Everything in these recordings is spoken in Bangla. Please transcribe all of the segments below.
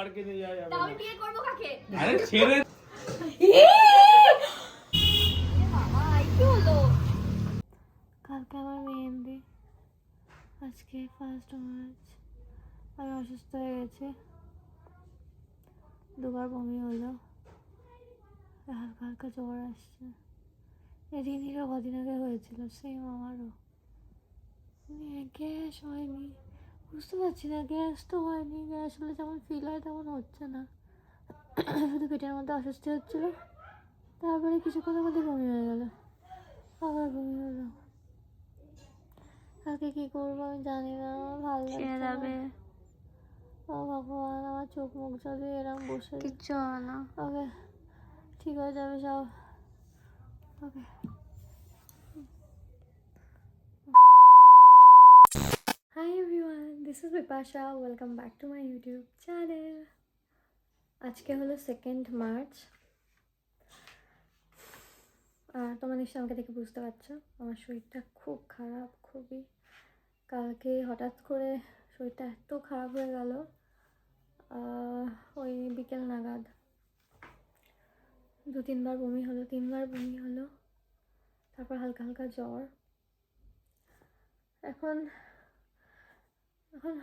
আরে ছেড়ে কালকে আমার মেহেন্দি, আজকে 1 মার্চ। আমি অসুস্থ হয়ে গেছি, দুবার বমি হলো, হালকা হালকা জ্বর আসছে। রিনিরও কদিন আগে হয়েছিল, সেম আমারও। গ্যাস হয়নি, বুঝতে পারছি না, গ্যাস তো হয়নি, গ্যাস হলে যেমন ফিল হয় তেমন হচ্ছে না, শুধু পেটের মধ্যে অস্বস্তি হচ্ছিল। তারপরে কিছুক্ষণের মধ্যে বমি হয়ে গেল, আবার বমি হলো। কালকে কি করবো আমি জানি না, ভালো লাগছে না। ও ভগবান, আমার চোখ মুখ যদি এরকম বসে, কিচ্ছু হবে না, ওকে ঠিক হয়ে যাবে সব, ওকে। Hi everyone, this is Vipasha. Welcome back to my YouTube channel. আজকে হলো 2nd মার্চ। আর তোমরা নিশ্চয়ই আমাকে দেখে বুঝতে পারছো আমার শরীরটা খুব খারাপ, খুবই। কালকে হঠাৎ করে শরীরটা এত খারাপ হয়ে গেল, ওই বিকেল নাগাদ 2-3 বার বমি হলো, 3বার বমি হলো, তারপর হালকা হালকা জ্বর। এখন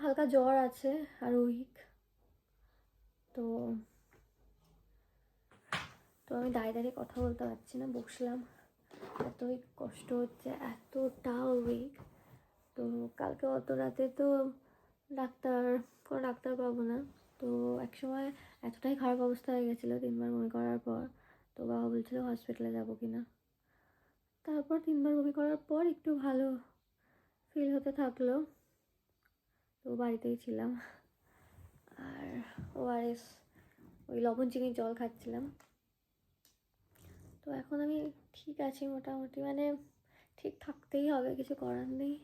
হালকা জ্বর আছে আর উইক। তো আমি দাঁড়িয়ে কথা বলতে পারছি না, বসলাম, এতই কষ্ট হচ্ছে, এতটা উইক। তো কালকে অত রাতে তো কোনো ডাক্তার পাবো না। তো একসময় এতটাই খারাপ অবস্থা হয়ে গেছিলো 3বার বমি করার পর, তো বাবা বলছিল হসপিটালে যাবো কিনা। তারপর 3বার বমি করার পর একটু ভালো ফিল হতে থাকলো, তো বাড়িতেই ছিলাম। আর ওআরএস, ওই লবণ চিনির জল খাচ্ছিলাম। তো এখন আমি ঠিক আছি মোটামুটি, মানে ঠিক থাকতেই হবে, কিছু করার নেই।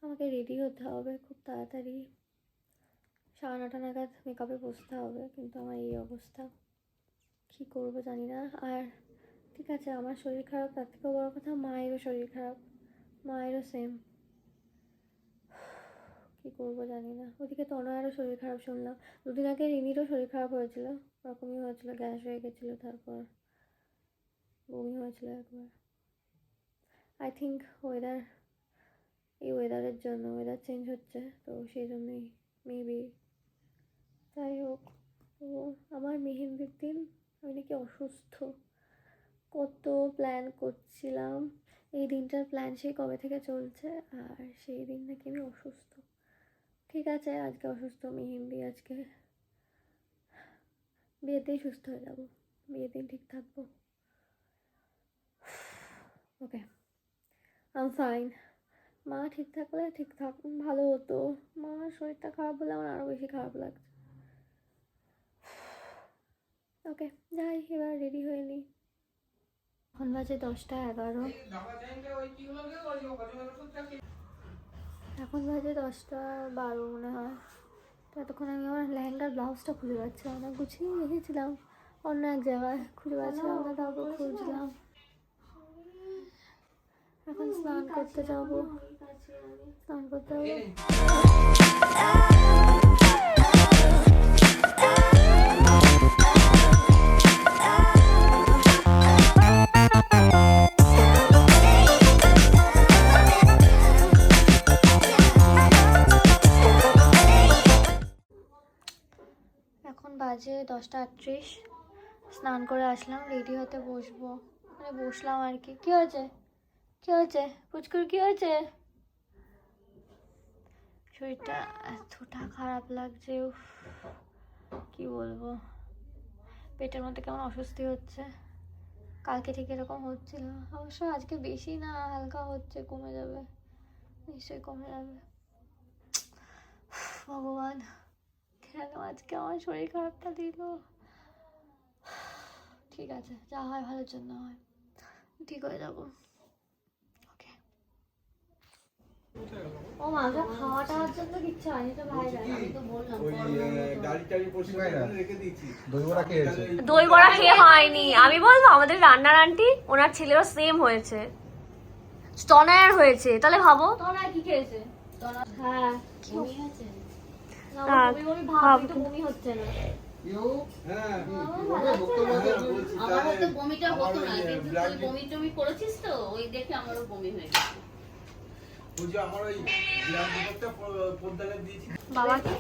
আমাকে রেডি হতে হবে খুব তাড়াতাড়ি, 9:30 নাগাদ মেকআপে বসতে হবে, কিন্তু আমার এই অবস্থা, কী করবো জানি না। আর ঠিক আছে, আমার শরীর খারাপ, তার থেকেও বড় কথা মায়েরও শরীর খারাপ, মায়েরও সেম। কী করবো জানি না। ওদিকে তনয়ারও শরীর খারাপ শুনলাম, 2 দিন আগে রিনিরও শরীর খারাপ হয়েছিল, ওরকমই হয়েছিল, গ্যাস হয়ে গেছিলো, তারপর বমি হয়েছিল একবার। আই থিঙ্ক এই ওয়েদারের জন্য, ওয়েদার চেঞ্জ হচ্ছে, তো সেই জন্যই মেবি। যাই হোক, তো আমার মেহেন্দির দিন আমি নাকি অসুস্থ, কত প্ল্যান করছিলাম, এই দিনটার প্ল্যান সেই কবে থেকে চলছে, আর সেই দিন নাকি আমি অসুস্থ। ঠিক আছে, আজকে অসুস্থ, মেহেন্দি আজকে, বিয়েতেই সুস্থ হয়ে যাবো, বিয়ের দিন ঠিক থাকবো। ওকে, আই এম ফাইন। মা ঠিক থাকলে ঠিকঠাক ভালো হতো, মার শরীরটা খারাপ হলে আমার আরও বেশি খারাপ লাগছে। ওকে যাই, এবার রেডি হয়ে নিই। এখন বাজে 10:11, এখন বাজে 10:12 মনে হয়। ততক্ষণ আমি আমার লেহেঙ্গার ব্লাউজটা খুঁজে পাচ্ছিলাম না, গুছিয়ে রেখেছিলাম অন্য এক জায়গায়, খুঁজে পাচ্ছিলাম না, তারপর খুঁজলাম। এখন স্নান করতে যাবো, স্নান করতে হবে। এখন বাজে 10:38, স্নান করে আসলাম, রেডি হতে বসবো, মানে বসলাম আর কি। কী হয়েছে পুচকুর, কী হয়েছে? শরীরটা এতটা খারাপ লাগছে, কি বলবো, পেটের মধ্যে কেমন অস্বস্তি হচ্ছে। কালকে ঠিক এরকম হচ্ছিল, অবশ্য আজকে বেশি না, হালকা হচ্ছে, কমে যাবে, নিশ্চয়ই কমে যাবে। ভগবান, কেন আজকে আমার শরীর খারাপটা দিল। ঠিক আছে, যা হয় ভালোর জন্য হয়, ঠিক হয়ে যাবো। ওকে, ও মাকে খাওয়া টাওয়ার জন্য কিচ্ছু হয়নি তো ভাই, আমি তো বললাম দই বড়া খেয়ে হয়নি। আমি বলবো আমাদের রান্নার আন্টি, ওনার ছেলেরও সেম হয়েছে, স্তনার হয়েছে, তাহলে ভাবো তোরা কি খেয়েছে? হ্যাঁ, থাক, ভাব। বমি হচ্ছে না। হ্যাঁ আমারও তো বমিটা হতো না, কিন্তু তুই বমি টমি করেছিস তো, ওই দেখে আমারও বমি হয়ে গেছে। ওই যে আমার ওই গ্রাম রিপোর্টটা পর্দালে দিয়েছি। বাবা কি,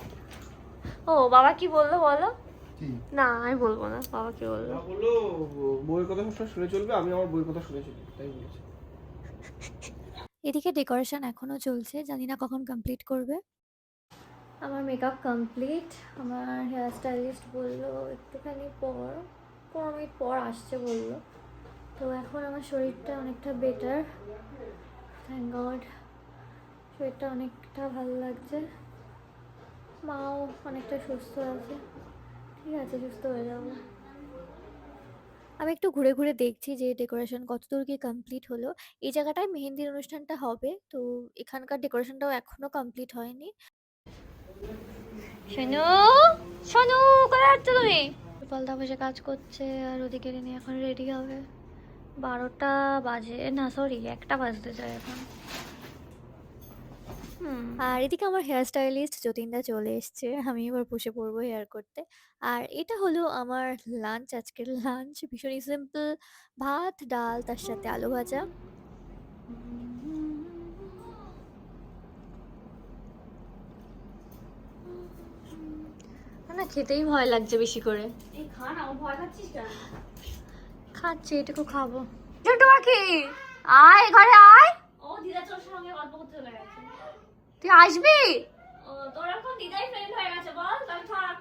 ও বাবা কি বললো বলো? কি না আমি বলবো না, বাবা কি বললো? বললো বউয়ের কথা সবসময় শুনে চলবে, আমি আমার বউয়ের কথা শুনে চলি, তাই বলেছে। এদিকে ডেকোরেশন এখনো চলছে, জানি না কখন কমপ্লিট করবে। আমার মেকআপ কমপ্লিট। আমার হেয়ার স্টাইলিস্ট বললো একটুখানি পর 15 মিনিট পর আসছে বললো। তো এখন আমার শরীরটা অনেকটা বেটার, থ্যাংক গড। শরীরটা অনেকটা ভালো লাগছে, মাও অনেকটা সুস্থ আছে। ঠিক আছে, সুস্থ হয়ে যাবো। আমি একটু ঘুরে ঘুরে দেখছি যে ডেকোরেশন কতদূর কি কমপ্লিট হলো। এই জায়গাটায় মেহেন্দির অনুষ্ঠানটা হবে, তো এখানকার ডেকোরেশনটাও এখনো কমপ্লিট হয়নি। শোনো শোনো, কোথায় যাচ্ছ তুমি? পাল্টা বসে কাজ করছে আর ওদিকে রিনি এখন রেডি হবে। 12টা বাজে, না সরি 1টা বাজতে যায় এখন। আর এদিকে আমার হেয়ার স্টাইলিস্ট যতীনদা চলে এসছে, আমি এবার বসে পড়বো হেয়ার করতে। আর এটা হলো আমার লাঞ্চ, আজকের লাঞ্চ ভীষণই সিম্পল, ভাত ডাল তার সাথে আলু ভাজা। না খেতেই ভয় লাগছে বেশি করে। এই খা না, ও ভয় পাচ্ছিস কেন? খাচ্ছি, এটুকু খাবো। ছোট পাখি আয়, ঘরে আয়। ও দিদা তোর সঙ্গে গল্প করতে চলে গেছে। তুই আসবি? ও তোর এখন দিদাই ফ্রেন্ড হয়ে গেছে, বল তাহলে থাক।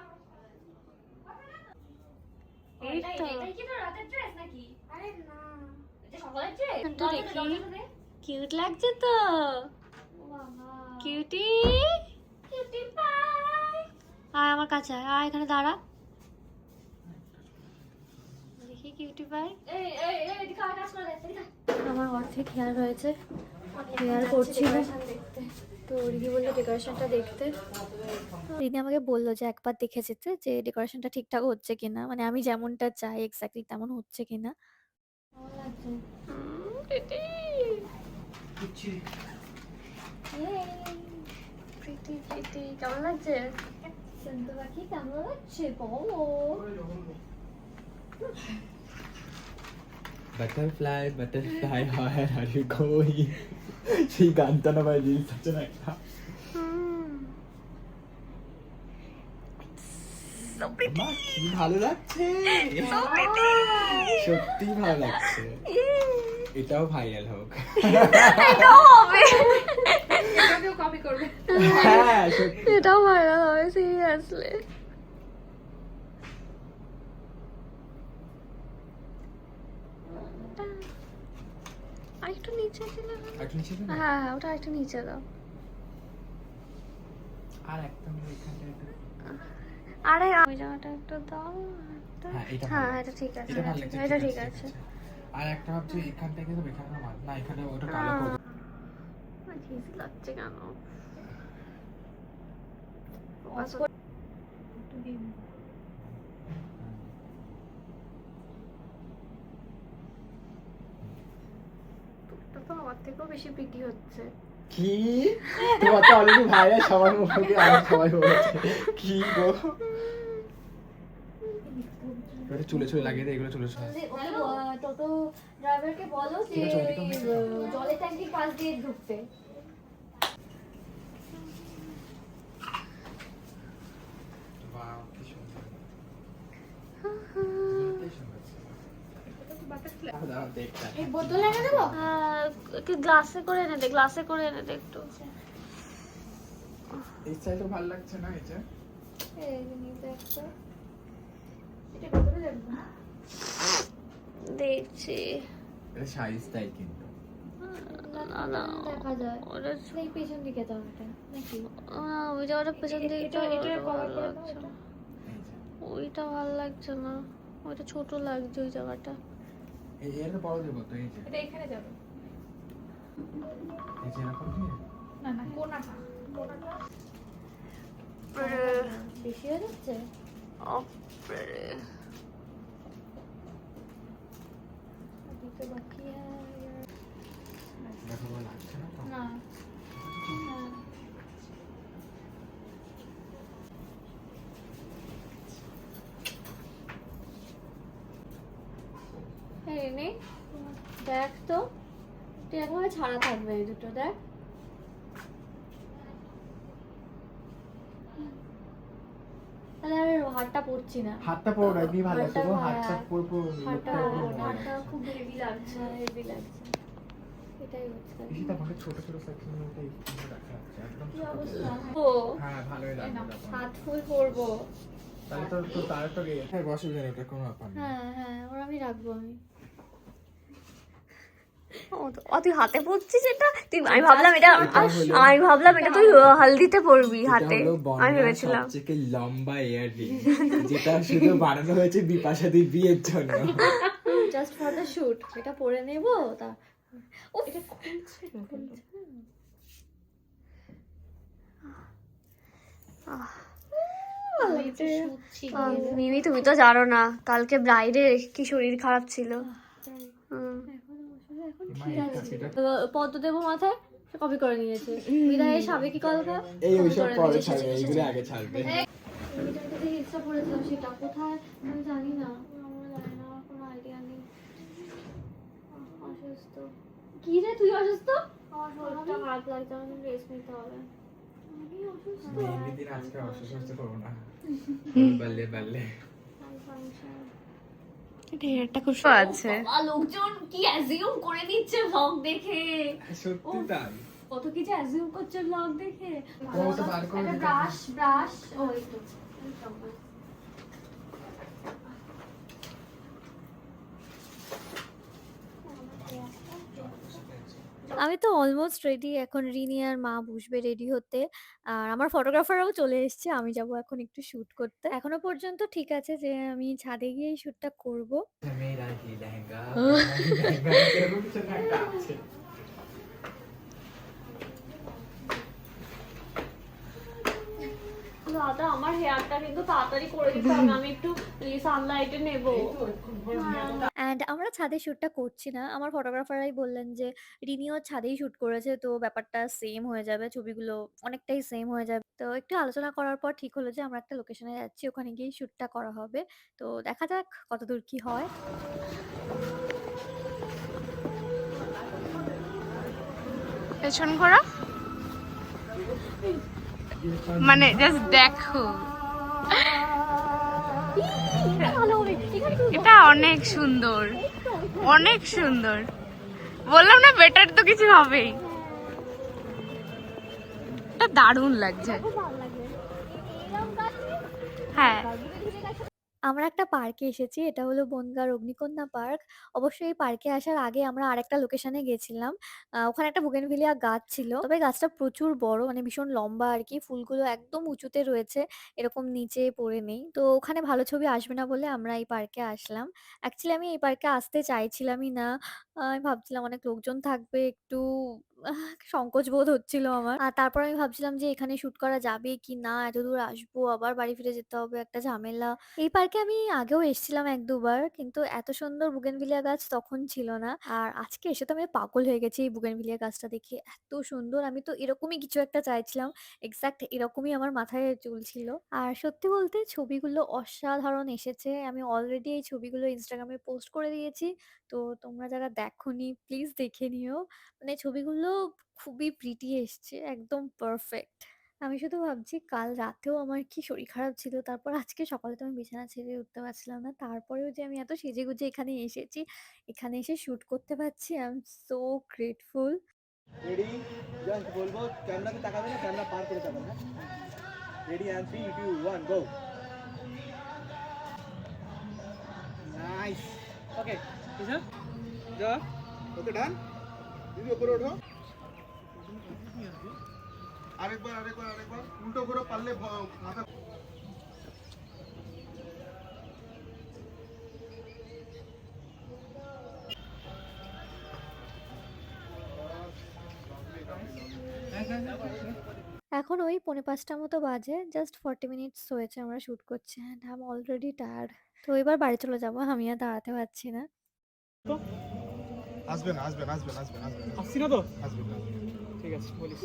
এই তো। এটাই কি তোর রাতের ড্রেস নাকি? আরে না, এটা সকালের ড্রেস। একটু দেখি। কিউট লাগছে তো, কিউটি। Cutie pie. আয় আমার কাছে আয়, আয় এখানে দাঁড়া, দেখি কিউটি পাই। এই এই এই এদিকে আয়, কাজ করে দে, এদিকে আয়। আমার অর্ধেক হেয়ার হয়েছে, হেয়ার করছিল, তো রিনি বললো ডেকোরেশনটা দেখতে। রিনি আমাকে বললো যে একবার দেখে যেতে, যে ডেকোরেশনটা ঠিকঠাক হচ্ছে কিনা, মানে আমি যেমনটা চাই এক্স্যাক্টলি তেমন হচ্ছে কিনা। কেমন লাগছে? প্রীতি প্রীতি কেমন লাগছে? সন্তু পাখি কেমন লাগছে বলো? Butterfly butterfly where are you going? সেই গানটা না ভাই রিলস আছে না একটা, মা, কি ভালো লাগছে, সত্যি ভালো লাগছে, এটাও ভাইরাল হোক। এটাকেও কপি করবে। হ্যাঁ সত্যি। এটাও ভাইরাল হবে সিরিয়াসলি। আরেকটু নিচে দিলে না? আর নিচে দিন। হ্যাঁ হ্যাঁ, ওটা একটু নিচে দাও। আর একটা মিনিট এখানটা একটু। আরে ওই জায়গাটা একটু দাও। হ্যাঁ এটা হ্যাঁ ভালো এটা ঠিক আছে, এটা ভালো লাগছে, এটা ঠিক আছে। আর একটা ভাবছি এখানটা কিন্তু এখানে না, এখানে ওটা কালো করে ঘিসি লাগছে কেন? তোরটা তো আমার থেকেও বেশি পিটি হচ্ছে। কি তোমার তো অলরেডি ভাইরাল, সবার মুখে আমার সবাই বলেছে কি গো। এটা চুলে চুলে লাগিয়ে দে, এগুলো চুলে চুলে। টোটো ড্রাইভারকে বলো যে ঠিক আছে, ওদিকে আমি ওই জলের ট্যাঙ্কির পাশ দিয়ে ঢুকতে। বাহ কি সুন্দর, দাঁড়াও দেখতে। এই বোতল এনে দেবো? একটু গ্লাসে করে এনে দে, গ্লাসে করে এনে দে একটু। এই স্টাইলটা ভালো লাগছে না, এই যে এই যে নিতে একটা। এটা বোতলে দেখবো। দেখছি। এটা শাড়ি স্টাইল কিন্তু। না না, দেখা যায় ওটা এই পেছন দিকে দাও এটা নাকি? ওই জায়গাটা পেছন দিকে এটা কভার করে দাও লাগছে এটা। না। এই যে ওইটা ভালো লাগছে না, ওইটা ছোট লাগছে ওই জায়গাটা। এই এর বড় দেবো তো, এই যে এটা এখানে যাবে। এই যে এরকম দিয়ে না না, কোনাটা কোনাটা বেশি হয়ে যাচ্ছে। अभी तो बाकी है यार। দেখো ভালো লাগছে না তো। ना রিনি দেখ তো, তুই একভাবে ছাড়া থাকবে এই দুটো, দেখ। তাহলে আর হাতটা পড়ছি না, হাতটা পড়ো না, এমনি ভালো লাগছে গো, হাতটা হাতটা পড়বো। হাতটা হাতটা খুব হেভি লাগছে, হেভি লাগছে, এটাই হচ্ছে। ঈশিতা আমাকে ছোট ছোট সেকশনের মধ্যে এইখানে রাখা আছে, একদম কি ছোট অবস্থা? ছোট। ও হ্যাঁ ভালোই লাগবে তখন। হাত ফুল পরবো। তাহলে তো তার তো গিয়ে হ্যাঁ অসুবিধা নেই, ওটা কোনো ব্যাপার না। হ্যাঁ হ্যাঁ, ওরা আমি রাখবো আমি। তুই হাতে পড়ছিস এটা? আমি ভাবলাম এটা তুই হলদিতে পরবি হাতে, আমি ভেবেছিলাম। সবথেকে লম্বা ইয়াররিং, যেটা শুধু বানানো হয়েছে বিপাশাদির বিয়ের জন্য। জাস্ট ফর দ্য শুট, এটা পরে নেবো। তা ও এটা খুলছে। মিমি তুমি তো জানো না কালকে ব্রাইডের কি শরীর খারাপ ছিল। পদ্ম দেবো মাথায়, কপি করে নিয়েছে। বিদায় সাবেকি কলকা এই ওইসব পরে ছাড়বে, এইগুলো আগে ছাড়বে। হিলসটা পরেছিলাম, সেটা কোথায় আমি জানি না, আমার জানি না, আমার কোনো আইডিয়া নেই। অসুস্থ। কি রে তুই অসুস্থ? আমার শরীরটা খারাপ লাগছে, আমাকে রেস্ট নিতে হবে। আমি অসুস্থ। মেহেন্দির দিন আজকে অসুস্থ করবো না, বললে বললে ঢেরটা খুব আছে। লোকজন কি অ্যাজিউম করে নিচ্ছে ভ্লগ দেখে, সত্যি তাই। কত কিছু অ্যাজিউম করছে ভ্লগ দেখে। ও তো বার করে একটা দিতে ব্রাশ ওই তো। আমি তো অলমোস্ট রেডি, এখন রিনি আর মা বসবে রেডি হতে, আর আমার ফটোগ্রাফাররাও চলে এসেছে। আমি যাব এখন একটু শুট করতে। এখনো পর্যন্ত ঠিক আছে যে আমি ছাদে গিয়ে শুটটা করব। মেয়েরা কি লেহেঙ্গা লেহেঙ্গা এরকম কিছু একটা আছে। দাদা আমার হেয়ারটা কিন্তু তাড়াতাড়ি করে দিতে হবে, আমি একটু সানলাইটে নেব। অ্যান্ড আমরা ছাদে শ্যুটটা করছি না, আমার ফটোগ্রাফাররাই বললেন যে রিনিও ছাদেই শ্যুট করেছে, তো ব্যাপারটা সেম হয়ে যাবে, ছবিগুলো অনেকটাই সেম হয়ে যাবে। তো একটু আলোচনা করার পর ঠিক হলো যে আমরা একটা লোকেশনে যাচ্ছি, ওখানে গিয়েই শ্যুটটা করা হবে। তো দেখা যাক কতদূর কি হয়। পেছন ঘোরা, মানে জাস্ট দেখো, এটা অনেক সুন্দর, অনেক সুন্দর। বললাম না বেটার তো কিছু হবেই, এটা দারুণ লাগছে। হ্যাঁ আমরা একটা পার্কে এসেছি, এটা হলো বনগাঁর অগ্নিকন্যা পার্ক। অবশ্যই এই পার্কে আসার আগে আমরা আরেকটা লোকেশনে গেছিলাম। ওখানে একটা বুগেনভিলিয়া গাছ ছিল, তবে গাছটা প্রচুর বড়, মানে ভীষণ লম্বা আর কি, ফুলগুলো একদম উঁচুতে রয়েছে, এরকম নিচে পড়ে নেই। তো ওখানে ভালো ছবি আসবে না বলে আমরা এই পার্কে আসলাম। অ্যাকচুয়ালি আমি এই পার্কে আসতে চাইছিলামই না, আমি ভাবছিলাম অনেক লোকজন থাকবে, একটু সংকোচ বোধ হচ্ছিল আমার। আর তারপর আমি ভাবছিলাম যে এখানে শুট করা যাবে কি না, এতদূর আসবো আবার বাড়ি ফিরে যেতে হবে, একটা ঝামেলা। এই পার্কে আমি আগেও এসেছিলাম ১-২ বার, কিন্তু এত সুন্দর বুগেনভিলিয়া গাছ তখন ছিল না। আর আজকে এসে তো আমি পাগল হয়ে গেছি এই বুগেনভিলিয়া গাছটা দেখে, এত সুন্দর। আমি তো এরকমই কিছু একটা চাইছিলাম, এক্সাক্ট এরকমই আমার মাথায় চলছিল। আর সত্যি বলতে ছবিগুলো অসাধারণ এসেছে, আমি অলরেডি এই ছবিগুলো ইনস্টাগ্রামে পোস্ট করে দিয়েছি। তো তোমরা যারা দেখোনি প্লিজ দেখে নিও, মানে ছবিগুলো খুবই প্রিটি এসছে, একদম পারফেক্ট। আমি শুধু ভাবছি কাল রাতেও আমার কি শরীর খারাপ ছিল, তারপর আজকে সকালে তো আমি বিছানা ছেড়ে উঠতে পারছিলাম না, তারপরেও যে আমি এত সেজেগুজে এখানে এসেছি, এখানে এসে শ্যুট করতে পারছি, I am so grateful. Ready, just বলবো ক্যামেরাতে তাকাবে না, ক্যামেরা পার করে তাকাবে। Ready and 3 2 1 go. Nice, okay sir যা, ওকে ডান। দিদি উপরে ওঠো, আরেকবার আরেকবার আরেকবার উল্টো করে পারলে মাথা। এখন ওই 4:45 মতো বাজে, জাস্ট 40 মিনিটস হয়েছে আমরা শ্যুট করছি, and I am already tired. তো এবার বাড়ি চলে যাবো, আমি আর দাঁড়াতে পারছি না। আসবেন আসবেন আসবেন আসবেন আসবেন, আসছি না তো? আসবেন। ঠিক আছে বলিস।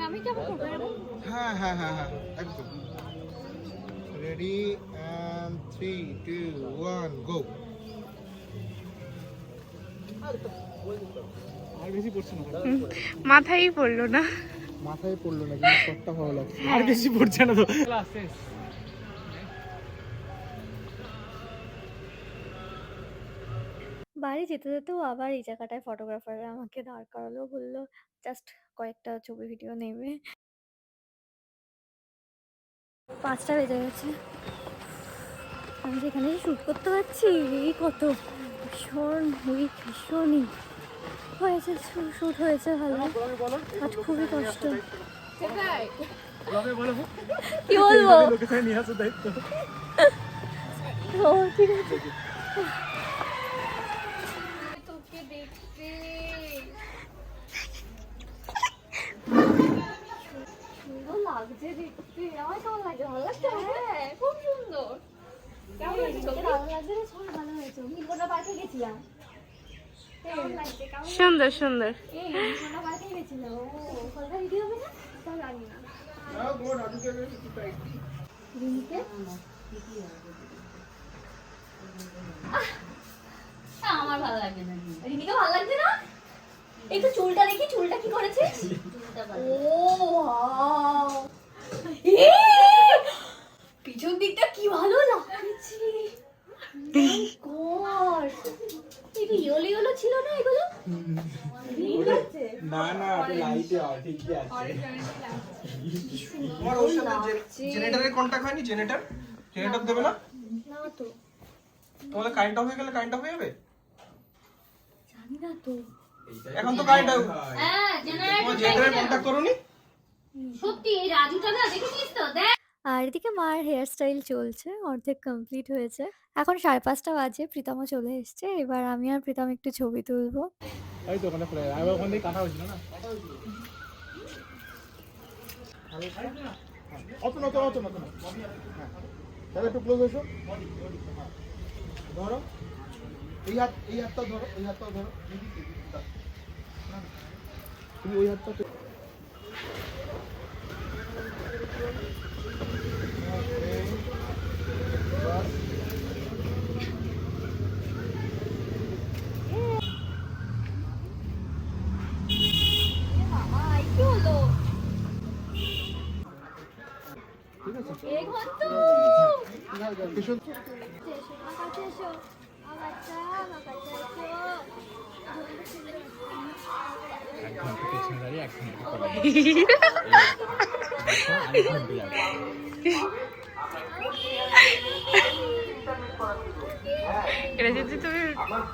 আমি কেমন করবো? হ্যাঁ হ্যাঁ হ্যাঁ হ্যাঁ একদম। রেডি অ্যান্ড 3 2 1 গো। আর বেশি পড়ছে না, মাথায় পড়লো না। মাথায় পড়লো না, কিন্তু শটটা ভালো লাগছে। আর বেশি পড়ছে না তো। বাড়ি যেতে যেতেও আবার এই জায়গাটায় ফটোগ্রাফাররা আমাকে দাঁড় করালো, বললো জাস্ট কয়েকটা ছবি ভিডিও নেবে। 5টা বেজে গেছে, আমি যেখানে শ্যুট করতে পারছি এই কত ভীষণ উইক, ভীষণই হয়েছে, শ্যুট হয়েছে ভালো, আজ খুবই কষ্ট। কি বলবো? নিয়ে আসো দায়িত্ব। ও ঠিক আছে। সুন্দর লাগছে দেখতে, আমার কেমন লাগছে? ভালো লাগছে? হ্যাঁ খুব সুন্দর। কেমন লাগছে? ভালো লাগছে রে, ছবি ভালো হয়েছে। নীলকোনা পার্কে গেছিলাম। কেমন লাগছে? সুন্দর সুন্দর। এই নীলকোনা পার্কে গেছিলাম। ও ফটোটা ভিডিও হবে না? তাও জানি না। রিমিকে আমার ভালো লাগে না। রিমিকে ভালো লাগছে না? এই তো চুলটা দেখি, চুলটা কি করেছিস? ও ওয়াও, পিছন দিকটা কি ভালো লাগছে। গড, এটা ইয়েলো ইয়েলো ছিল না এগুলো? গ্রিন লাগছে। না না, ওটা লাইটে ঠিকই আছে। তোমার ওর সাথে জেনারেটরের কন্টাক্ট হয়নি? জেনারেটর দেবে না? না তো, তাহলে কারেন্ট অফ হয়ে গেলে কারেন্ট অফ হয়ে যাবে? জানি না তো। এখন তো কারেন্ট অফ। হ্যাঁ, তোমার জেনারেটর কন্টাক্ট করোনি? সত্যি এই রাজুটা না, দেখেছিস তো? দেখ আর এদিকে মার হেয়ার স্টাইল চলছে, অর্ধেক কমপ্লিট হয়েছে। এখন 5:30 বাজে, প্রীতমও চলে এসছে। এবার আমি আর প্রীতম একটু ছবি তুলবো। এই তো ওখানে পড়ে, আর ওখান থেকে কাটা হয়েছিল না। অত না, অত না। হ্যাঁ, তাহলে একটু ক্লোজ এসো। ধরো এই হাতটা ধরো, এই হাতটাও ধরো। তুমি ওই হাতটা এটা যদি তুমি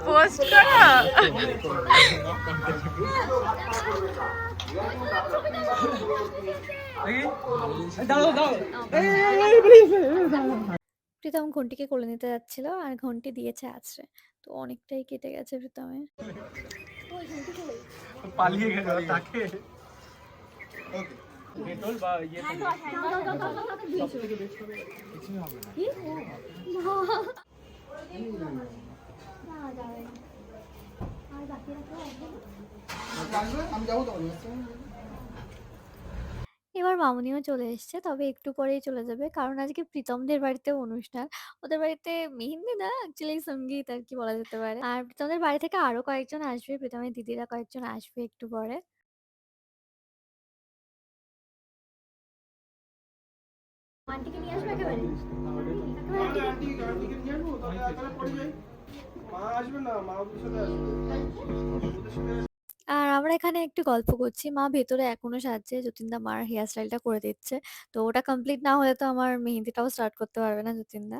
পোস্ট করো। প্রীতম ঘন্টিকে কোলে নিতে যাচ্ছিল আর ঘন্টি দিয়েছে আছড়ে, তো অনেকটাই কেটে গেছে প্রীতমের। পালিয়ে গেল তাকে। পেট্রোল বা ইয়ে কিছুই হবে না। আমি যাবো তো। এবার মামুনিও চলে এসছে, তবে একটু পরেই চলে যাবে, কারণ আজকে প্রীতমদের বাড়িতে অনুষ্ঠান। ওদের বাড়িতে মেহেন্দি না, অ্যাকচুয়ালি সঙ্গীত আর কি বলা যেতে পারে। আর প্রীতমদের বাড়ি থেকে আরো কয়েকজন আসবে, প্রীতমের দিদিরা কয়েকজন আসবে একটু পরে। আন্টিকে নিয়ে আসবে একেবারে। আন্টিকে নিয়ে আসবো, তাহলে পরে যাই। মা আসবে না, মা ওদের সাথে আসবে। ওদের সাথে আর আমরা এখানে একটু গল্প করছি। মা ভেতরে এখনো সাজছে, যতীনদা মার হেয়ার স্টাইলটা করে দিচ্ছে। তো ওটা কমপ্লিট না হলে তো আমার মেহেন্দিটাও স্টার্ট করতে পারবে না যতীনদা।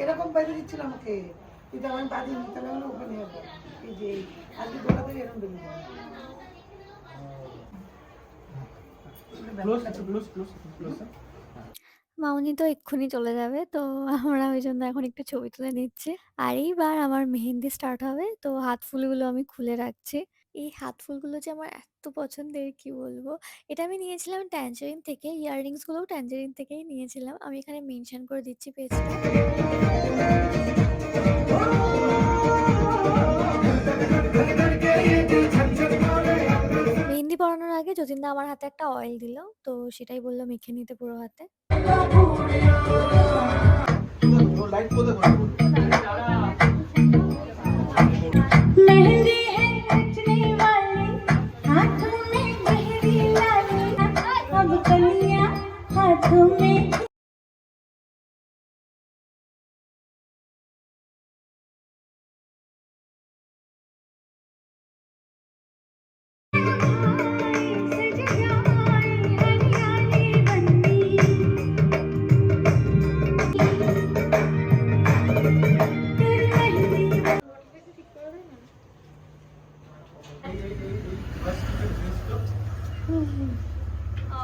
এরকম বাইরে দিচ্ছিল আমাকে, কিন্তু আমি বাদি নিতে লাগলো ওখানে যাবো। এই যে আজকে গোটা থেকে এরকম বেরিয়ে যাবে। মামুনি তো এক্ষুনি চলে যাবে, তো আমরা ওই জন্য এখন একটু ছবি তুলে নিচ্ছি। আর এইবার আমার মেহেন্দি স্টার্ট হবে, তো হাত ফুলগুলো আমি খুলে রাখছি। এই হাত ফুলগুলো যে আমার এত পছন্দের কি বলবো। এটা আমি নিয়েছিলাম ট্যাঞ্জারিন থেকে, ইয়াররিংস গুলোও ট্যাঞ্জারিন থেকেই নিয়েছিলাম। আমি এখানে মেনশন করে দিচ্ছি পেজটা। যতীনদা আমার হাতে একটা অয়েল দিল, তো সেটাই বললো মেখে নিতে পুরো হাতে। লাইট কোথায় বলবো? मेहंदी है रचने वाली हाथों में मेहंदी लाली अब कलियां हाथों में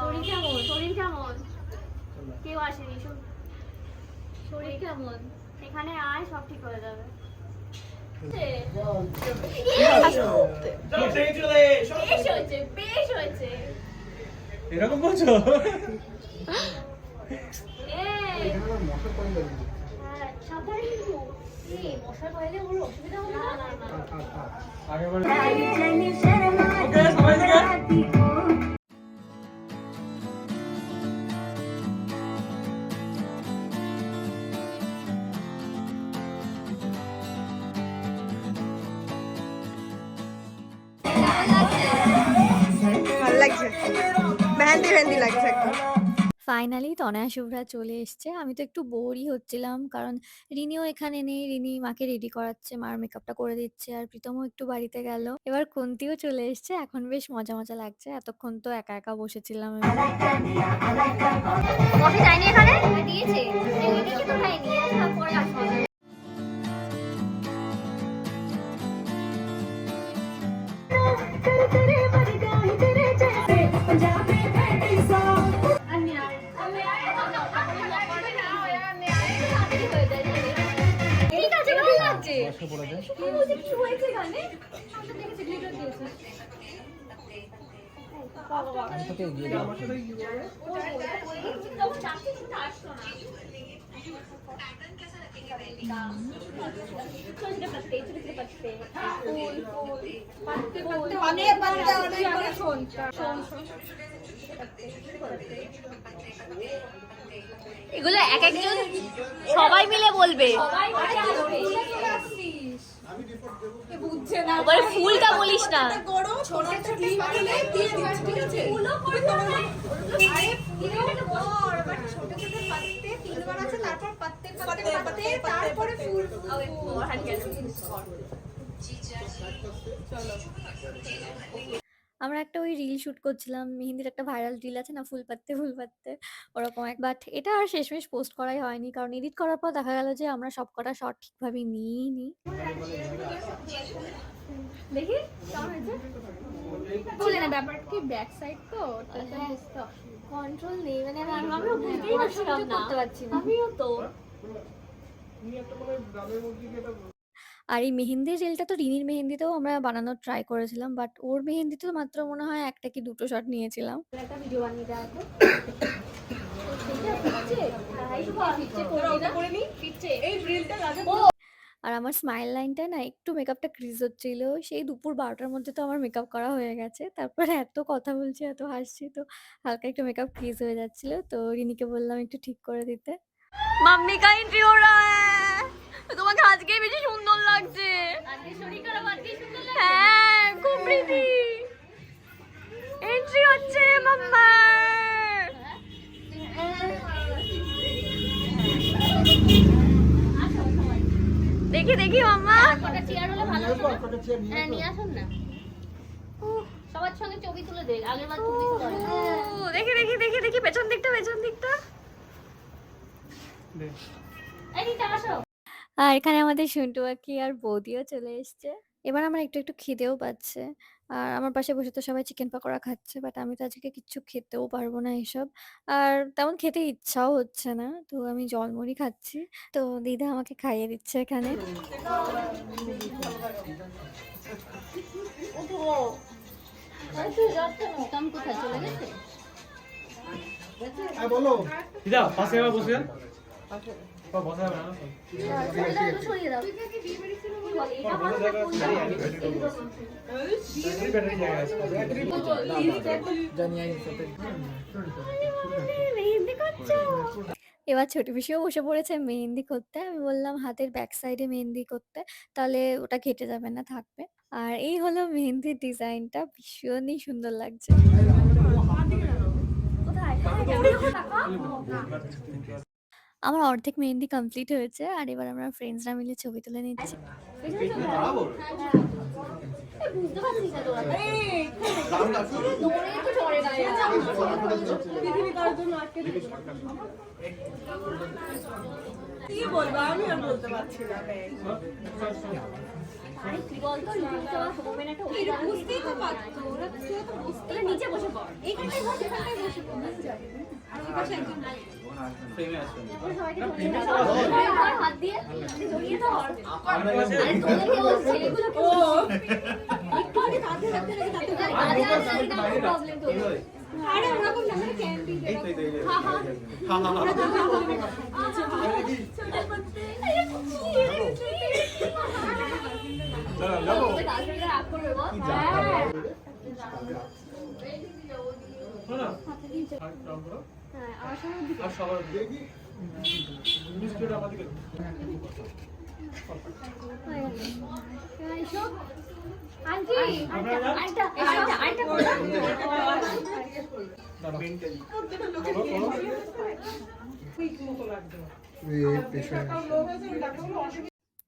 শরীর কেমন? শরীর কেমন? কেউ আসেনি, শরীর কেমন? এখানে আয়, সব ঠিক হয়ে যাবে। বেশ হয়েছে, বেশ হয়েছে। এরকম বলছো? এই, হ্যাঁ, সাবধানে কিন্তু। এই, মশা পাইলে ওর অসুবিধা হবে না। না, না, না। আগেরবার ओके समझ गए। ভালো লাগছে, মেহেন্দি মেহেন্দি লাগছে একদম। ফাইনালি তনয়া শুভ্রা চলে এসছে। আমি তো একটু বোরই হচ্ছিলাম, কারণ রিনিও এখানে নেই। রিনি মাকে রেডি করাচ্ছে, মার মেকআপটা করে দিচ্ছে, আর প্রীতমও একটু বাড়িতে গেল। এবার কুন্তিও চলে এসছে। এখন বেশ মজা মজা লাগছে। এতক্ষণ তো একা একা বসেছিলাম আমি। কফি চাইনি এখানে দিয়েছে, এদিকে তো খাইনি, পরে আসবো। ঠিক আছে, কেমন লাগছে? কি বলছে, কিছু হয়েছে এখানে? আমি তো দেখেছি গ্লিটার দিয়েছে। এগুলো এক একজন সবাই মিলে বলবে। ওপরে ফুলটা বলিস না। আমরা একটা ওই রিল শুট করছিলাম, মেহেন্দির একটা ভাইরাল রিল আছে না, ফুল পাত্তে ফুল পাত্তে, ওরকম এক। বাট এটা আর শেষমেশ পোস্ট করাই হয়নি, কারণ এডিট করার পর দেখা গেল যে আমরা সবকটা শট ঠিকভাবে নিইনি। দেখি কেমন হয়েছে? বলে না, ব্যাপারটা কি ব্যাক সাইড তো কন্ট্রোল নেই, মানে আমিও বুঝতেই পারছিলাম না, করতে পারছি না। আমিও তো। তুমি একটা মানে গ্রামের মধ্যে গিয়ে একটা আর এই মেহেন্দির রিলটা তো রিনির মেহেন্দিতেও আমরা বানানোর ট্রাই করেছিলাম, বাট ওর মেহেন্দিতে তো মাত্র মনে হয় একটা কি দুটো শট নিয়েছিলাম। একটা ভিডিও বানিয়ে দেওয়া তো। আর আমার স্মাইল লাইনটা না একটু মেকআপটা ক্রিজ হচ্ছিল। সেই দুপুর 12টার মধ্যে তো আমার মেকআপ করা হয়ে গেছে। তারপরে এত কথা বলছি, এত হাসছি, তো হালকা একটু মেকআপ ক্রিজ হয়ে যাচ্ছিল। তো রিনিকে বললাম একটু ঠিক করে দিতে। মাম্মি কা এন্ট্রি हो रहा है। তোমাকে আজকেই বেশি সুন্দর লাগছে। আজকে শরীর খারাপ, আজকে সুন্দর লাগছে। হ্যাঁ, খুব প্রিটি। এন্ট্রি হচ্ছে মাম্মা। দেখি দেখি মাম্মা। কটা চেয়ার হলে ভালো হতো না? হ্যাঁ, নিয়ে আসুন না। সবার সঙ্গে ছবি তুলে দে, আগের বার ছবি তুলে। দেখি দেখি দেখি দেখি পেছন দিকটা, পেছন দিকটা। এই নিচে আসো। আর এখানে আমাদের সন্টু কাকি আর বৌদিও চলে এসছে। এবার আমার একটু একটু খিদেও পাচ্ছে। আর আমার পাশে বসে তো সবাই চিকেন পকোড়া খাচ্ছে, বাট আমি তো আজকে কিচ্ছু খেতেও পারবো না এসব। আর তেমন খেতে ইচ্ছাও হচ্ছে না, তো আমি জলমুড়ি খাচ্ছি। তো দিদা আমাকে খাইয়ে দিচ্ছে এখানে। কাম কোথায় চলে গেছে? বলো দিদা পাশে আবার বসে যান। বসা যাবে না ছবিটা একটু সরিয়ে দাও কি বলে এটা ভালো না কোনটা ব্যাটারি জায়গা আছে মেহেন্দি করছো? এবার ছোট পিসিও বসে পড়েছে মেহেন্দি করতে। আমি বললাম হাতের ব্যাক সাইডে মেহেন্দি করতে, তাহলে ওটা কেটে যাবে না, থাকবে। আর এই হলো মেহেন্দির ডিজাইনটা, ভীষণই সুন্দর লাগছে। আমার অর্ধেক মেহেন্দি কমপ্লিট হয়েছে, আর এবার আমরা ফ্রেন্ডসরা মিলে ছবি তুলে নিচ্ছি। বুঝতে পারছিস না তোরা দৌড়ে একটু চড়ে গায়ে কি বলবো আমি আর বলতে পারছি না। আরে কি বলতো লিভিং তো ওপেন একটা বুঝতেই তো পারতো ওরা তো নিচে বসে পড় এইখানটাই বসে আর ওই পাশে একজন ফ্রেমে আসবে সবাইকে হাত দিয়ে জড়িয়ে ধর আরে তোদেরকে বলছে এগুলো ও একটু আগে কাঁধে রাখতে রাখতে কাঁধে প্রবলেম তো আরে ওরকম না মানে ক্যান্ডি এই তো হ্যাঁ হ্যাঁ ছোট করতে আরে চলো যাবো গার্লফ্রেন্ডরা রাগ করবে বল হ্যাঁ আমার সঙ্গে আর সবার দেখি মিস্টার আমাদেরকে আন্টি আন্টি আন্টি মেন্টালি ঠিক মতো লাগবে।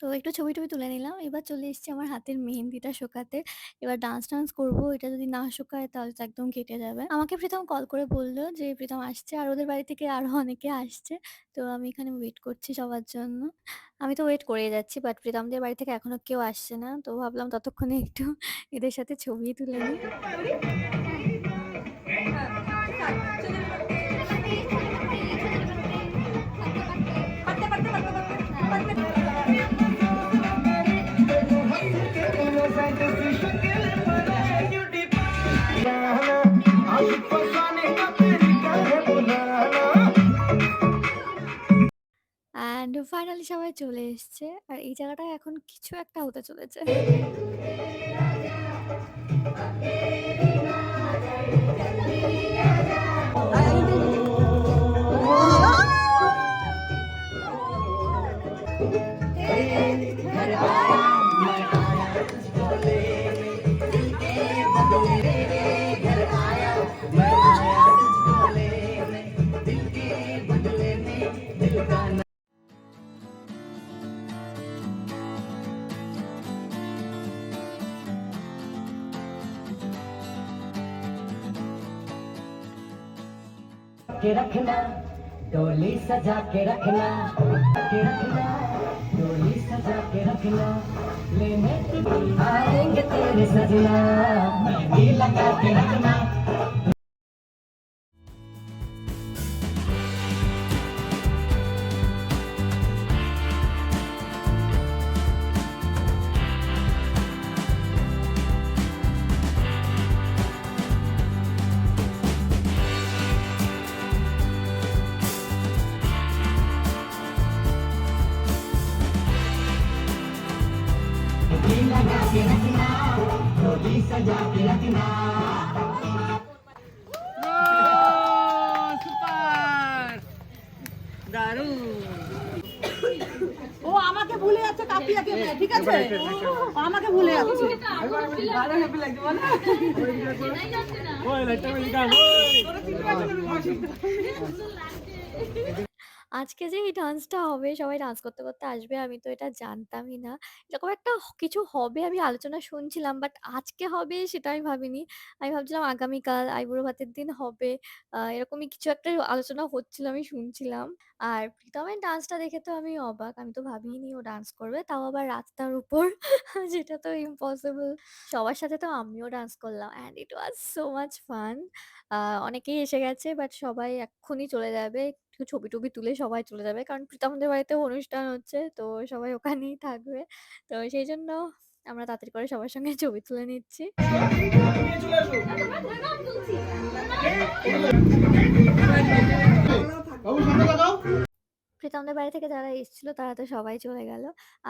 তো একটু ছবি টবি তুলে নিলাম। এবার চলে এসেছি আমার হাতের মেহেন্দিটা শোকাতে। এবার ডান্স করবো। এটা যদি না শুকায় তাহলে তো একদম কেটে যাবে। আমাকে প্রীতম কল করে বলল যে প্রীতম আসছে, আর ওদের বাড়ি থেকে আরো অনেকে আসছে। তো আমি এখানে ওয়েট করছি সবার জন্য। আমি তো ওয়েট করেই যাচ্ছি, বাট প্রীতমদের বাড়ি থেকে এখনো কেউ আসছে না। তো ভাবলাম ততক্ষণে একটু এদের সাথে ছবি তুলে নিই। অ্যান্ড ফাইনালি সবাই চলে এসছে, আর এই জায়গাটায় এখন কিছু একটা হতে চলেছে। के रखना डोली सजा के रखना डोली सजा के रखना लेने आएंगे तेरे सजना मेहंदी लगा के रखना। সুপার দারুণ। ও আমাকে ভুলে যাচ্ছে কাপিয়াকে, ঠিক আছে ও আমাকে ভুলে যাচ্ছে। দারুণ হ্যাপি লাগছে বল। ওই লাইটটা মেলিকা আজকে যে এই ডান্সটা হবে, সবাই ডান্স করতে করতে আসবে, আমি তো এটা জানতামই না। এরকম একটা কিছু হবে আমি আলোচনা শুনছিলাম, বাট আজকে হবে সেটা আমি ভাবিনি। আমি ভাবছিলাম আগামীকাল আইবুড়ো ভাতের দিন হবে। এরকমই কিছু একটা আলোচনা হচ্ছিল, আমি শুনছিলাম। আর প্রীতমের ডান্সটা দেখে তো আমি অবাক। আমি তো ভাবিনি ও ডান্স করবে, তাও আবার রাস্তার উপর। যেটা তো ইম্পসিবল। সবার সাথে তো আমিও ডান্স করলাম, and it was so much fun. অনেকেই এসে গেছে, বাট সবাই এক্ষুনি চলে যাবে। একটু ছবি-টবি তুলে সবাই চলে যাবে। কারণ প্রীতমদের বাড়িতেও অনুষ্ঠান হচ্ছে, তো সবাই ওখানেই থাকবে। তো সেইজন্য আমরা তাড়াতাড়ি করে সবার সঙ্গে ছবি তুলে নিচ্ছি। বাবু সামনে তাকাও। প্রীতমদের বাড়ি থেকে যারা এসেছিল তারা তো সবাই চলে গেল।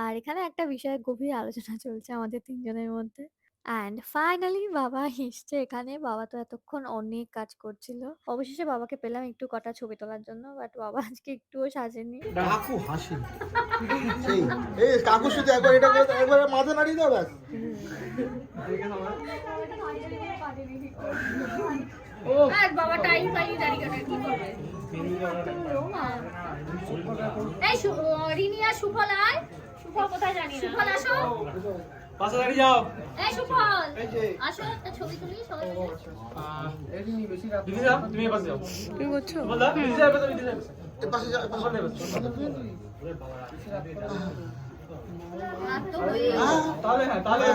আর এখানে একটা বিষয়ে গভীর আলোচনা চলছে আমাদের ৩ জনের মধ্যে। অ্যান্ড ফাইনালি বাবা এসছে এখানে। বাবা তো এতক্ষণ অনেক কাজ করছিল। অবশেষে বাবাকে পেলাম একটু কটা ছবি তোলার জন্য। বাট বাবা আজকে একটুও সাজেনি। কাকু হাসি সেই এই কাকু শুধু একবার এটা করে একবার মাথা নাড়িয়ে দাও ব্যাস। আর বাবা টাইম পাইনি দাঁড়ি কাটা কি করবে? এই রিনি আর সুফল আয়। সুফল কোথায় জানি না। সুফল আসো। পাশে দাঁড়িয়ে যাও। এই সুফল এই যে আসো একটা ছবি তুলি সবাই মিলে। এই নিয়ে বেশি রাত দিদি যাও, তুমি এই পাশে যাও। কি করছো? বলদা দিদি যাও, দিদি যাও। এই পাশে যা পাশে রাত তো হয়ে তাহলে হ্যাঁ, তাহলে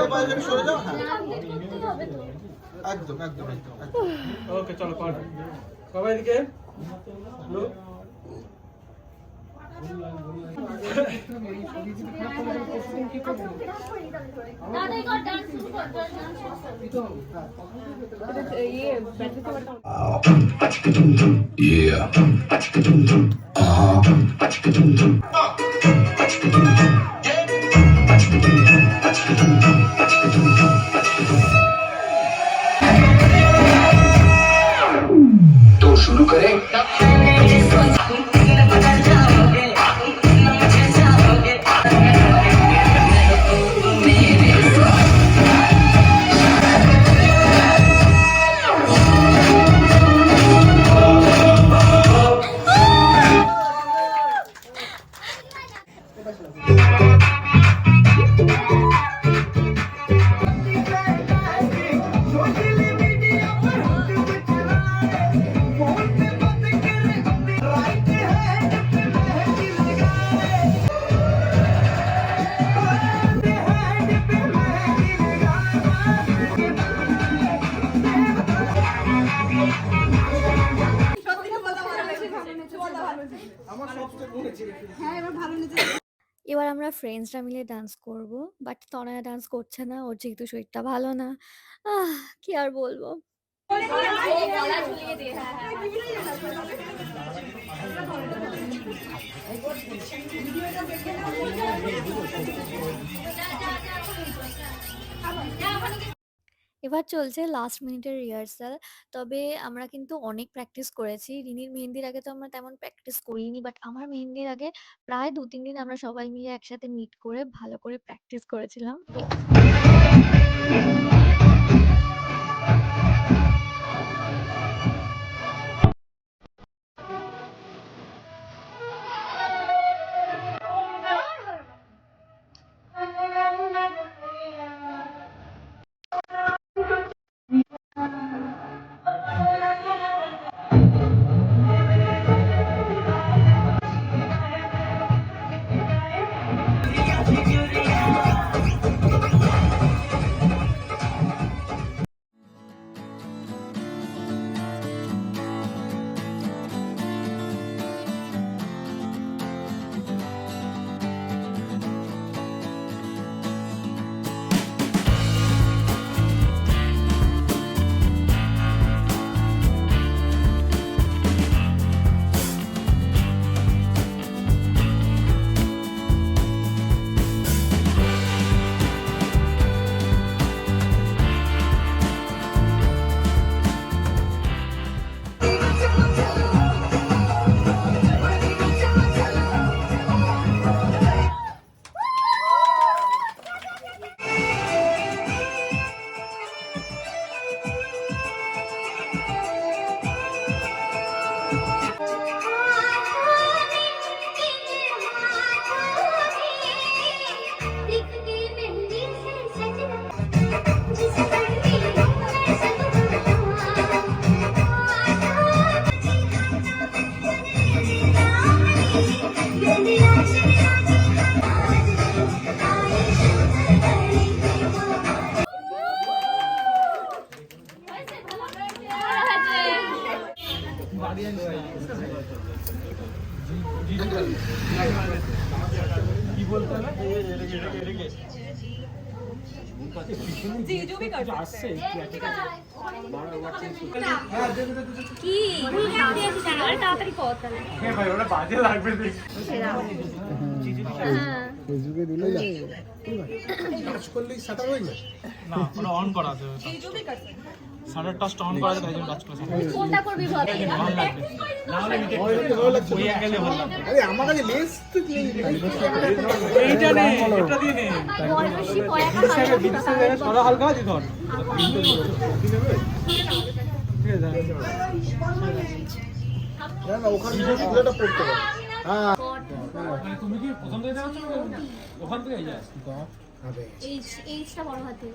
এই পাশে সরে যাও। হ্যাঁ আপডেট করতে হবে তো। একদম একদম একদম। ওকে চলো পার। সবাই এদিকে লোক দাদা এই ডান্স শুরু কর ডান্স শুরু तो शुरू करें। এবার আমরা ফ্রেন্ডসরা মিলে ডান্স করব। বাট তনয়া ডান্স করছে না, ওর যেহেতু শরীরটা ভালো না। কি আর বলবো। গলা ঝুলিয়ে দে হ্যাঁ এবার চলছে লাস্ট মিনিটের রিহার্সাল। তবে আমরা কিন্তু অনেক প্র্যাকটিস করেছি। রিনির মেহেন্দির আগে তো আমরা তেমন প্র্যাকটিস করিনি। বাট আমার মেহেন্দির আগে প্রায় ২-৩ দিন আমরা সবাই মিলে একসাথে মিট করে ভালো করে প্র্যাকটিস করেছিলাম। তো কি বলতে হবে? जीजू भी कर सकते हैं। কি আরে তাড়াতাড়ি কর তাহলে ভাই ওটা বাজে লাগবে দেখ ফেসবুকে দিলে টাচ করলেই শাটার হয়ে যায় না ওটা অন করা আছে जीजू भी कर सकते हैं। শাটার টাচ অন করা আছে তাই জন্য টাচ করা কোনটা করবি বল ভালো লাগবে না হলে ওই অ্যাঙ্গেলে ভালো লাগবে আরে আমার কাছে লেন্স তো কি এইটা নে এটা দিয়ে নে বল বেশি পয়সা সরা হালকা দি ধর না না ওখানে পুরোটা পড়তে হবে হ্যাঁ মানে তুমি কি প্রথম থেকে যাচ্ছ ওখান থেকে যাস এইচটা বড় হাতে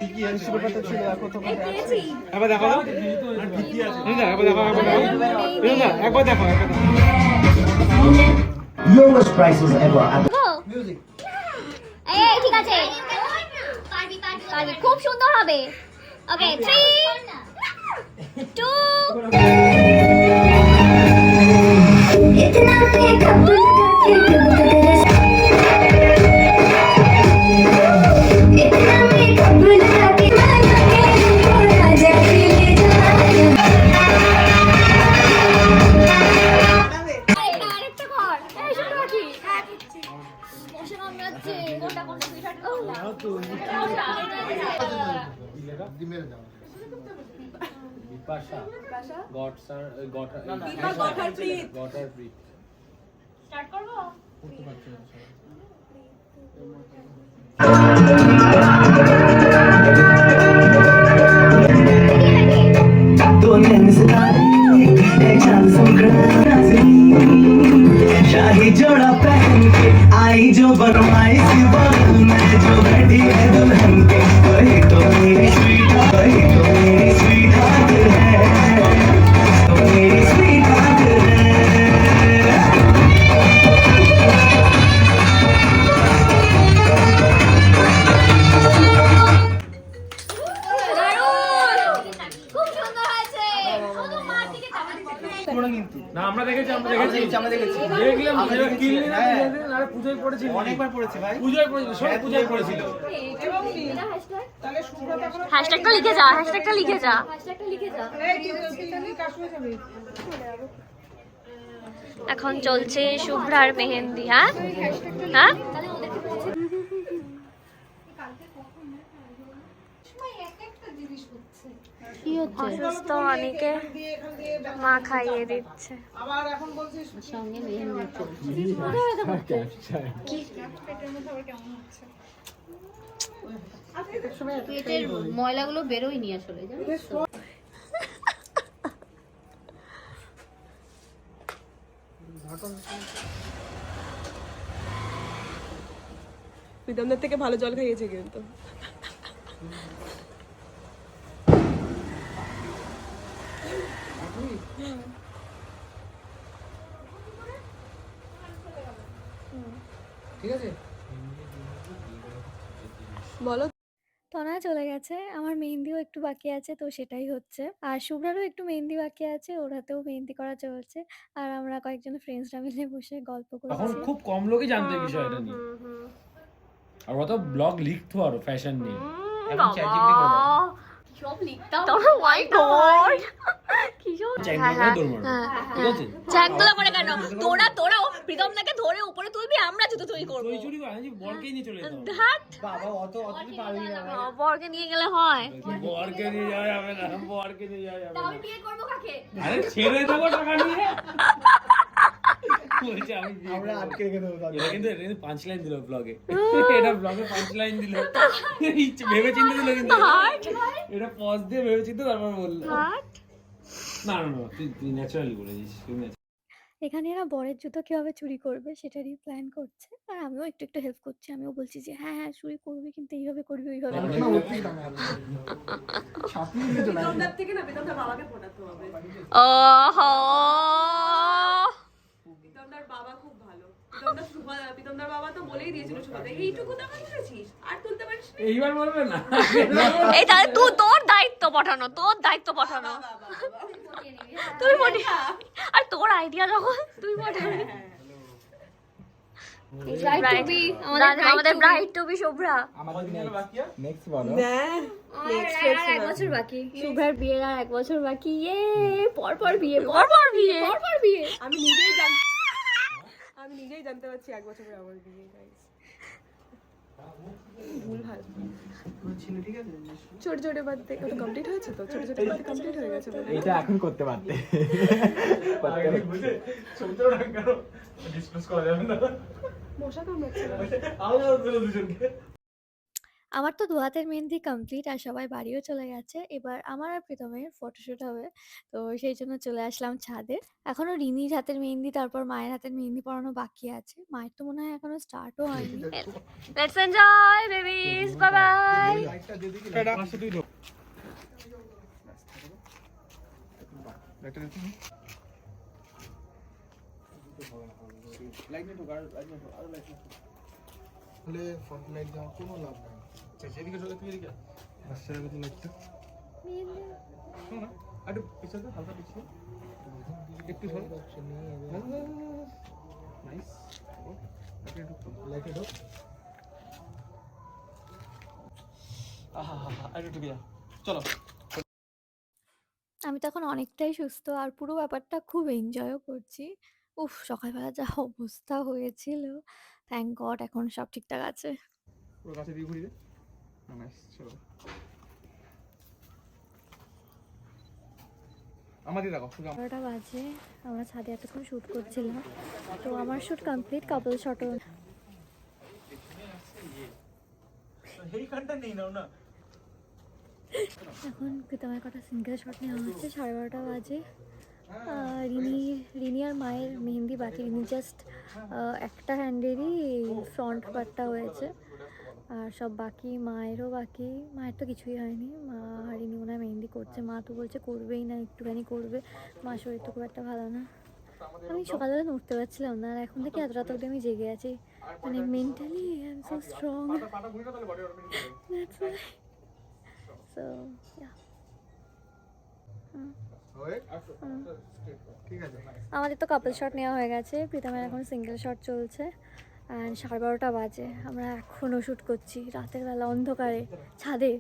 কি আছে ব্যাপারটা ছিল দেখো তো পেয়েছি একবার দেখো আর ভিকি আছে একবার দেখো একবার দেখো Lowest prices ever. মিউজিক এই ঠিক আছে পারবি পারবি খুব সুন্দর হবে ওকে 3 আরেকটা কর এই শুনো কি বসে কামড়াচ্ছে কোনটা কোনটা তুই শার্ট দিমের দাও বিপাশা গটসার গটার গটার ব্রিথ স্টার্ট করব করতে পারছি না शाही जोड़ा पहन के आई जो बनवाई सी बाल में जो बैठी है दुल्हन के वही तो मेरी स्वीट वही तो मेरी स्वीट हार्ट है तो मेरी स्वीट हार्ट है খুব সুন্দর হয়েছে শুধু মার দিকে তাকাতে না আমরা দেখেছি দেখলাম আমরা কিনলি না আরে পূজায় পড়েছিল অনেকবার পড়েছে ভাই পূজায় পড়েছিল সব পূজায় পড়েছিল হ্যাশট্যাগটা লিখে যা হ্যাশট্যাগটা লিখে যা এখন চলছে শুভ্রার মেহেন্দি হ্যাঁ হ্যাঁ কি হচ্ছে অসুস্থ অনেকে মা খাইয়ে দিচ্ছে আবার এখন বলছিস সঙ্গে মেহেন্দি চলছে পেটের ময়লাগুলো বেরোয়নি আসলে জানিস তো? প্রীতমদের থেকে ভালো জল খাইয়েছে কিন্তু ঠিক আছে বলো তনয়া চলে গেছে আমার মেহেন্দিও একটু বাকি আছে তো সেটাই হচ্ছে আর শুভ্রারও একটু মেহেন্দি বাকি আছে ওর হাতেও মেহেন্দি করা চলছে আর আমরা কয়েকজন ফ্রেন্ডসরা মিলে বসে গল্প এখন করছি খুব কম লোকই জানতো এই বিষয়টা নিয়ে আর ওরা তো ব্লগ লিখতো আরো ফ্যাশন নিয়ে এখন চ্যাটজিপিটি করে দাও সব লিখতাম তোর মাই গড কি সব চ্যাট হ্যাঁ, করে দৌড় মারো হ্যাঁ, ঠিক আছে চ্যাংদোলা করে কেন তোরা প্রীতমদাকে ধরে উপরে তুলবি আমরা জুতো চুরি করবো তুই চুরি করে বরকেই নিয়ে চলে যেতাম ধ্যাৎ, বাবা অত কি পারবি না ভাই বরকে নিয়ে গেলে হয় বরকে নিয়ে যাওয়া যাবে না বরকে নিয়ে যাওয়া যাবে না আমি বিয়ে করব কাকে আরে ছেড়ে দেবো টাকা নিয়ে বলছে আমি বিয়ে আমরা করবো। আটকে রেখে দেবো এটা কিন্তু পাঁচ লাইন দিল ব্লগে এটা ব্লগে 5 লাইন দিল ভেবে চিন্তে দিল কিন্তু এটা পজ দিয়ে ভেবে চিন্তে তারপর বললো না না না তুই ন্যাচারালি বলেছিস তুই এখানে এরা বরের জুতো কিভাবে চুরি করবে সেটারই প্ল্যান করছে আর আমিও একটু একটু হেল্প করছি আমিও বলছি যে হ্যাঁ হ্যাঁ চুরি করবি কিন্তু এইভাবে করবি ওইভাবে করবি। প্রীতমদার থেকে না প্রীতমদার বাবাকে ফোটাতে হবে ওহো প্রীতমদার বাবা খুব ভালো প্রীতমদার বাবা তো বলেই দিয়েছিল সুভাতে এইটুকু টাকা তুলেছিস আর তুলতে পারিস না। এইবার বলবে না এই তাহলে তুই তোর দায়িত্ব পাঠানো তুই বলি আর তোর আইডিয়া যখন তুই পাঠাবি আমাদের ব্রাইড টু বি শুভ্রা। আমাদের নেক্সট বলো। আর 1 বছর বাকি, শুভ্রার বিয়ের আর 1 বছর বাকি। পরপর বিয়ে। আমি নিজেই জানতে পারছি 1 বছর পরে আমার বিয়ে গাইস। ভুল ভাল ছোট ছোট বার্থডে কত কমপ্লিট হয়েছে তো, ছোট ছোট বার্থডে কমপ্লিট হয়ে গেছে বলে এটা এখন করতে পারতে। মশা কামড়াচ্ছে না। আমার তো 2 হাতের মেহেন্দি কমপ্লিট আর সবাই বাড়িও চলে গেছে। এবার আমার আর প্রীতমের ফটোশুট হবে, তো সেই জন্য চলে আসলাম ছাদে। এখনো রিনির হাতের মেহেন্দি, তারপর মায়ের হাতের মেহেন্দি পরানো বাকি আছে। মায়ের তো মনে হয় এখনো স্টার্টও হয়নি। Let's enjoy babies, bye bye. Light দেওয়ার কোনো লাভ নাই। সেদিকে চলে তুই এদিকে আসছে না তো লাইটটা। শোনো না একটু পিছনে হালকা পিছিয়ে একটু সরো। নাইস, লাইটে ঢোক। একটু ঢুকে যা, চলো। আমি তখন অনেকটাই সুস্থ আর পুরো ব্যাপারটা খুব এনজয়ও করছি। উফ, সকালবেলা যা অবস্থা হয়েছিল, থ্যাংক গড এখন সব ঠিকঠাক আছে। পুরো কাছে দিয়ে ঘুরিয়ে নাইস, চলো আমাদের রাখো। 12টা বাজে, আমরা ছাদে এতক্ষণ শ্যুট করছিলাম, তো আমার শ্যুট কমপ্লিট। কাপল শটও এখন প্রীতমের কটা সিঙ্গেল শট নেওয়া হচ্ছে। 12:30 বাজে। রিনি আর মায়ের মেহেন্দি বাকি। রিনি জাস্ট একটা হ্যান্ডেরই ফ্রন্ট পার্টটা হয়েছে, আর সব বাকি। মায়েরও বাকি, মায়ের তো কিছুই হয়নি। মা রিনি মনে হয় মেহেন্দি করছে, মা তো বলছে করবেই না, একটুখানি করবে। মার শরীর তো খুব একটা ভালো না। আমি সকালবেলা উঠতে পারছিলাম না, আর এখন থেকে এত রাত অবধি আমি জেগে আছি। মানে mentally I am so strong. So yeah, আমাদের তো কাপল শট নেওয়া হয়ে গেছে। প্রীতমের এখন সিঙ্গেল শট চলছে। অ্যান্ড 12:30 বাজে, আমরা এখনও শ্যুট করছি রাতের বেলা অন্ধকারে ছাদে।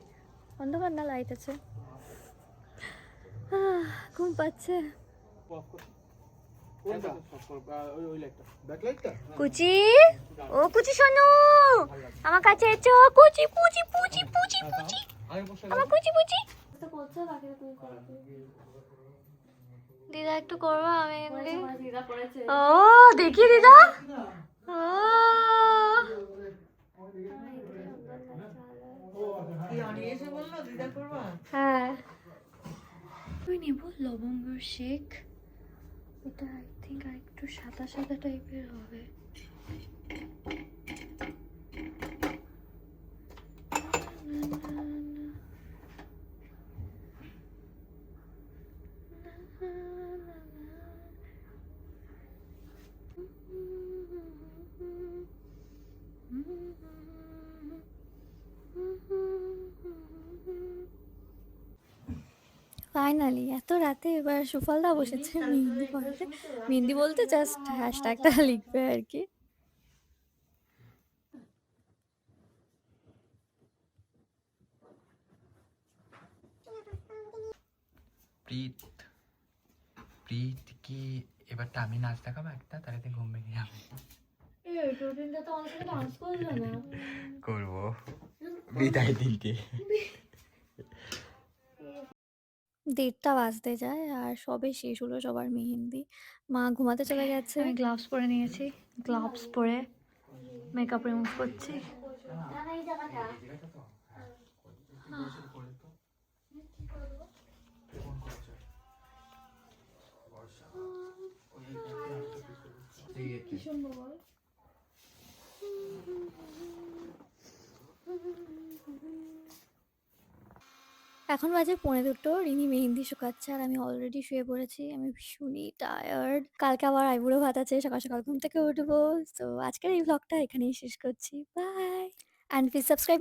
অন্ধকার না, লাইট আছে। ঘুম পাচ্ছে। কুচি, ও কুচি শোনো, আমার কাছে এসো। কুচি পুচি পুচি পুচি পুচি, আমার কুচি পুচি। দিদা একটু করবো আমি। ও দেখি দিদা, ও হ্যাঁ। আমি নেব লবঙ্গর শেক। এটা আই থিঙ্ক আর একটু সাদা সাদা টাইপের হবে। ফাইনালি এত রাতে এবার সুফলদা বসেছে মেহেন্দি পড়াতে। মেহেন্দি বলতে জাস্ট হ্যাশট্যাগটা লিখবে আর কি। প্রীত কি এবারটা আমি নাচ দেখাবো একটা, তাহলে তুই ঘুম ভেঙে যাবে। করবো বিদায় দিকে। 1:30 বাজতে যায় আর সবে শেষ হলো সবার মেহেন্দি। মা ঘুমাতে চলে গেছে। আমি গ্লাভস পরে নিয়েছি, গ্লাভস পরে মেকআপ রিমুভ করছি। কি শুনবো বল? এখন বাজে 1:45। রিনি মেহেন্দি শুকাচ্ছে আর আমি অলরেডি শুয়ে পড়েছি। আমি ভীষণই টায়ার্ড। কালকে আবার আইবুড়ো ভাত আছে, সকাল সকাল ঘুম থেকে উঠবো। তো আজকের এই ভ্লগটা এখানেই শেষ করছি। By, and please subscribe